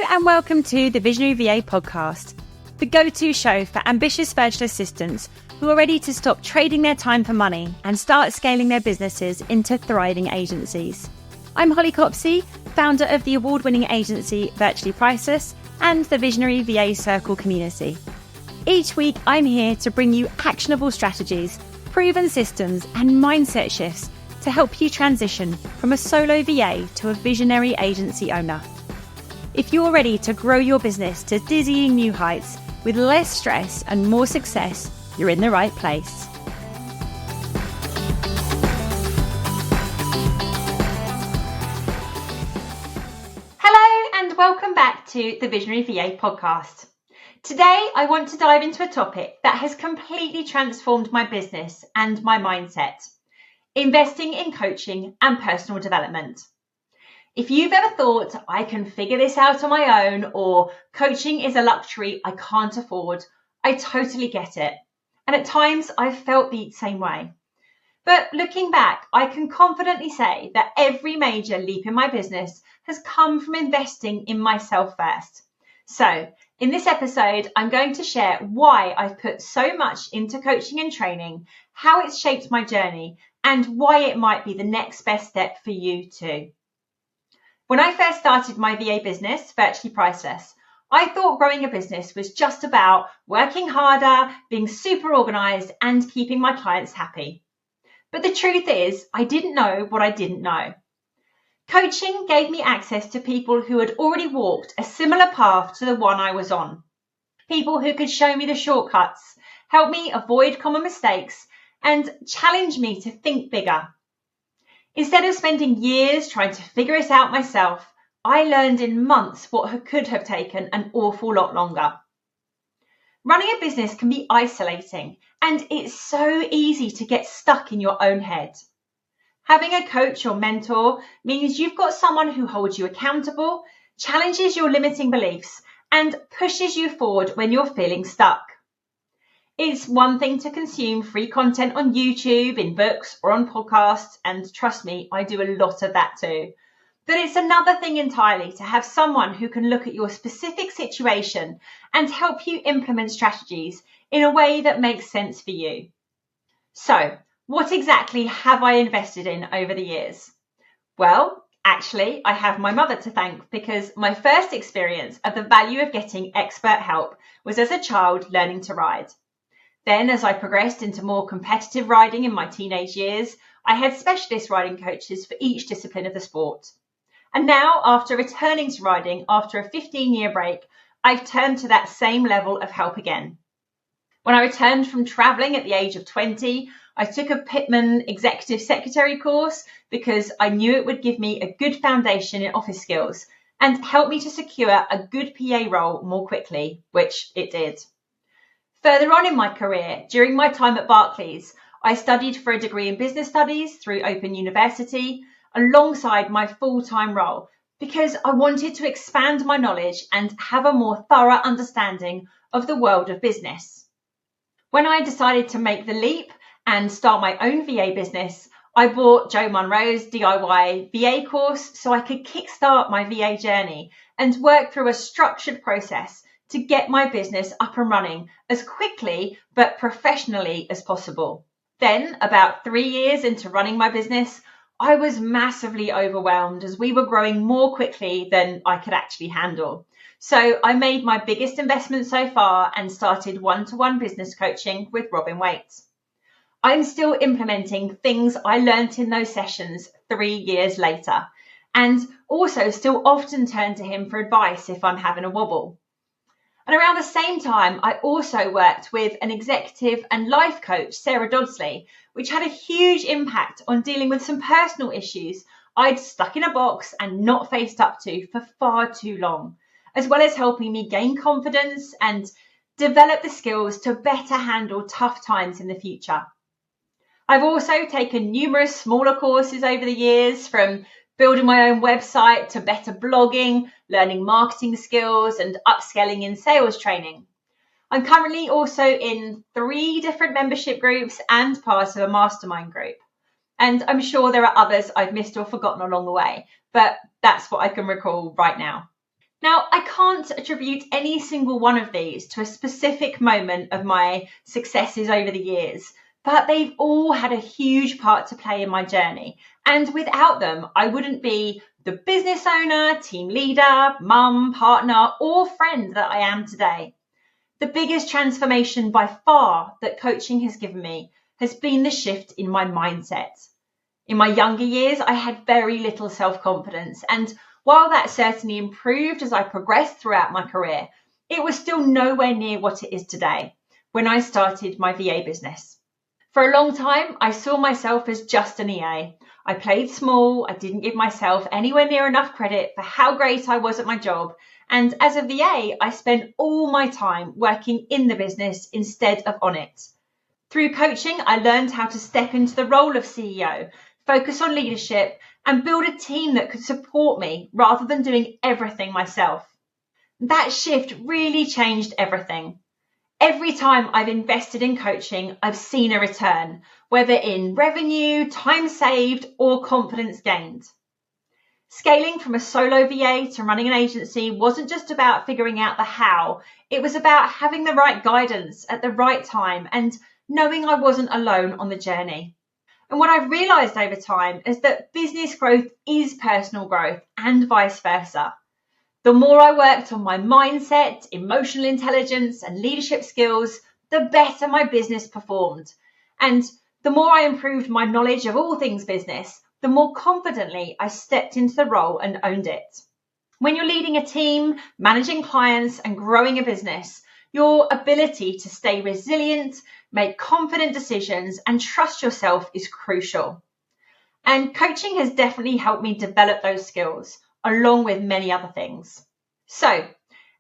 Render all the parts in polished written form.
and welcome to the Visionary VA podcast, the go-to show for ambitious virtual assistants who are ready to stop trading their time for money and start scaling their businesses into thriving agencies. I'm Holly Copsey, founder of the award-winning agency Virtually Priceless and the Visionary VA Circle community. Each week, I'm here to bring you actionable strategies, proven systems, and mindset shifts to help you transition from a solo VA to a visionary agency owner. If you're ready to grow your business to dizzying new heights with less stress and more success, you're in the right place. Hello and welcome back to the Visionary VA podcast. Today, I want to dive into a topic that has completely transformed my business and my mindset: investing in coaching and personal development. If you've ever thought, I can figure this out on my own, or coaching is a luxury I can't afford, I totally get it. And at times I've felt the same way. But looking back, I can confidently say that every major leap in my business has come from investing in myself first. So in this episode, I'm going to share why I've put so much into coaching and training, how it's shaped my journey, and why it might be the next best step for you too. When I first started my VA business, Virtually Priceless, I thought growing a business was just about working harder, being super organised, and keeping my clients happy. But the truth is, I didn't know what I didn't know. Coaching gave me access to people who had already walked a similar path to the one I was on. People who could show me the shortcuts, help me avoid common mistakes, and challenge me to think bigger. Instead of spending years trying to figure it out myself, I learned in months what could have taken an awful lot longer. Running a business can be isolating, and it's so easy to get stuck in your own head. Having a coach or mentor means you've got someone who holds you accountable, challenges your limiting beliefs, and pushes you forward when you're feeling stuck. It's one thing to consume free content on YouTube, in books, or on podcasts, and trust me, I do a lot of that too. But it's another thing entirely to have someone who can look at your specific situation and help you implement strategies in a way that makes sense for you. So, what exactly have I invested in over the years? Well, actually, I have my mother to thank, because my first experience of the value of getting expert help was as a child learning to ride. Then, as I progressed into more competitive riding in my teenage years, I had specialist riding coaches for each discipline of the sport. And now, after returning to riding after a 15-year break, I've turned to that same level of help again. When I returned from travelling at the age of 20, I took a Pitman Executive Secretary course because I knew it would give me a good foundation in office skills and help me to secure a good PA role more quickly, which it did. Further on in my career, during my time at Barclays, I studied for a degree in business studies through Open University alongside my full-time role because I wanted to expand my knowledge and have a more thorough understanding of the world of business. When I decided to make the leap and start my own VA business, I bought Jo Monroe's DIY VA course so I could kickstart my VA journey and work through a structured process to get my business up and running as quickly but professionally as possible. Then, about 3 years into running my business, I was massively overwhelmed as we were growing more quickly than I could actually handle. So I made my biggest investment so far and started one-to-one business coaching with Robin Waite. I'm still implementing things I learnt in those sessions 3 years later, and also still often turn to him for advice if I'm having a wobble. And around the same time, I also worked with an executive and life coach, Sarah Dodsley, which had a huge impact on dealing with some personal issues I'd stuck in a box and not faced up to for far too long, as well as helping me gain confidence and develop the skills to better handle tough times in the future. I've also taken numerous smaller courses over the years, from building my own website to better blogging, learning marketing skills, and upskilling in sales training. I'm currently also in 3 different membership groups and part of a mastermind group. And I'm sure there are others I've missed or forgotten along the way, but that's what I can recall right now. Now, I can't attribute any single one of these to a specific moment of my successes over the years, but they've all had a huge part to play in my journey. And without them, I wouldn't be the business owner, team leader, mum, partner, or friend that I am today. The biggest transformation by far that coaching has given me has been the shift in my mindset. In my younger years, I had very little self-confidence, and while that certainly improved as I progressed throughout my career, it was still nowhere near what it is today when I started my VA business. For a long time, I saw myself as just an EA. I played small, I didn't give myself anywhere near enough credit for how great I was at my job, and as a VA, I spent all my time working in the business instead of on it. Through coaching, I learned how to step into the role of CEO, focus on leadership, and build a team that could support me rather than doing everything myself. That shift really changed everything. Every time I've invested in coaching, I've seen a return, whether in revenue, time saved, or confidence gained. Scaling from a solo VA to running an agency wasn't just about figuring out the how, it was about having the right guidance at the right time and knowing I wasn't alone on the journey. And what I've realised over time is that business growth is personal growth and vice versa. The more I worked on my mindset, emotional intelligence, and leadership skills, the better my business performed. And the more I improved my knowledge of all things business, the more confidently I stepped into the role and owned it. When you're leading a team, managing clients, and growing a business, your ability to stay resilient, make confident decisions, and trust yourself is crucial. And coaching has definitely helped me develop those skills, along with many other things. So,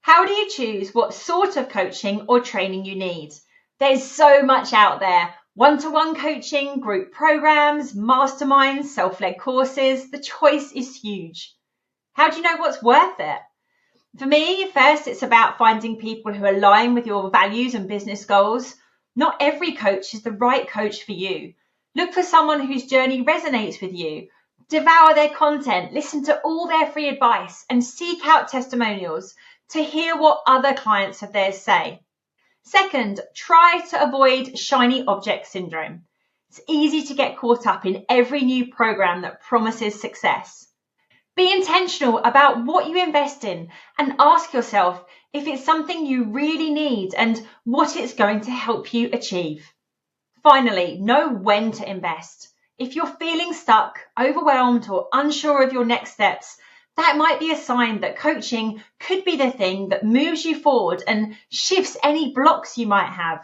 how do you choose what sort of coaching or training you need? There's so much out there. One-to-one coaching, group programs, masterminds, self-led courses. The choice is huge. How do you know what's worth it? For me, first, it's about finding people who align with your values and business goals. Not every coach is the right coach for you. Look for someone whose journey resonates with you. Devour their content, listen to all their free advice, and seek out testimonials to hear what other clients of theirs say. Second, try to avoid shiny object syndrome. It's easy to get caught up in every new program that promises success. Be intentional about what you invest in and ask yourself if it's something you really need and what it's going to help you achieve. Finally, know when to invest. If you're feeling stuck, overwhelmed, or unsure of your next steps, that might be a sign that coaching could be the thing that moves you forward and shifts any blocks you might have.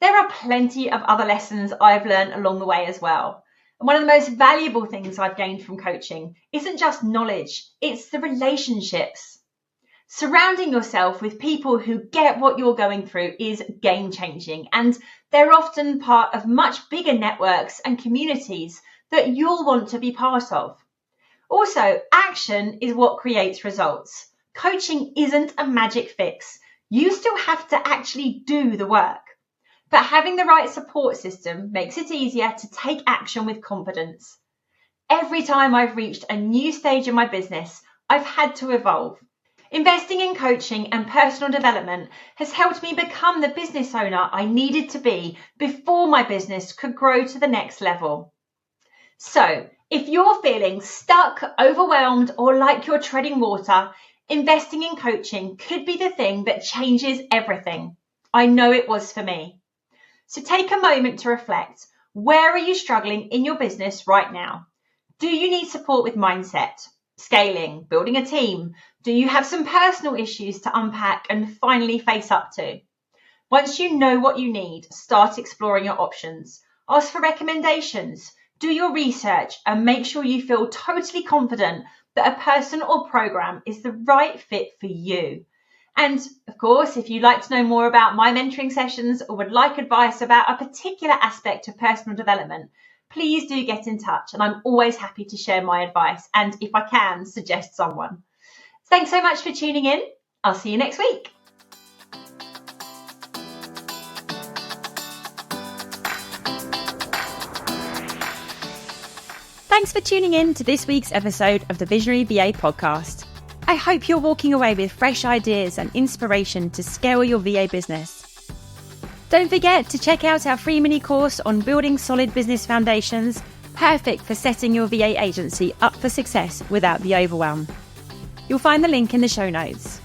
There are plenty of other lessons I've learned along the way as well. And one of the most valuable things I've gained from coaching isn't just knowledge, it's the relationships. Surrounding yourself with people who get what you're going through is game-changing, and they're often part of much bigger networks and communities that you'll want to be part of. Also, action is what creates results. Coaching isn't a magic fix. You still have to actually do the work. But having the right support system makes it easier to take action with confidence. Every time I've reached a new stage in my business, I've had to evolve. Investing in coaching and personal development has helped me become the business owner I needed to be before my business could grow to the next level. So, if you're feeling stuck, overwhelmed, or like you're treading water, investing in coaching could be the thing that changes everything. I know it was for me. So take a moment to reflect. Where are you struggling in your business right now? Do you need support with mindset, scaling, building a team? Do you have some personal issues to unpack and finally face up to? Once you know what you need, start exploring your options. Ask for recommendations. Do your research and make sure you feel totally confident that a person or program is the right fit for you. And of course, if you'd like to know more about my mentoring sessions or would like advice about a particular aspect of personal development, please do get in touch, and I'm always happy to share my advice and, if I can, suggest someone. Thanks so much for tuning in. I'll see you next week. Thanks for tuning in to this week's episode of the Visionary VA podcast. I hope you're walking away with fresh ideas and inspiration to scale your VA business. Don't forget to check out our free mini course on building solid business foundations, perfect for setting your VA agency up for success without the overwhelm. You'll find the link in the show notes.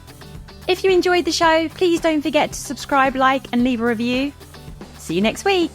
If you enjoyed the show, please don't forget to subscribe, like, and leave a review. See you next week.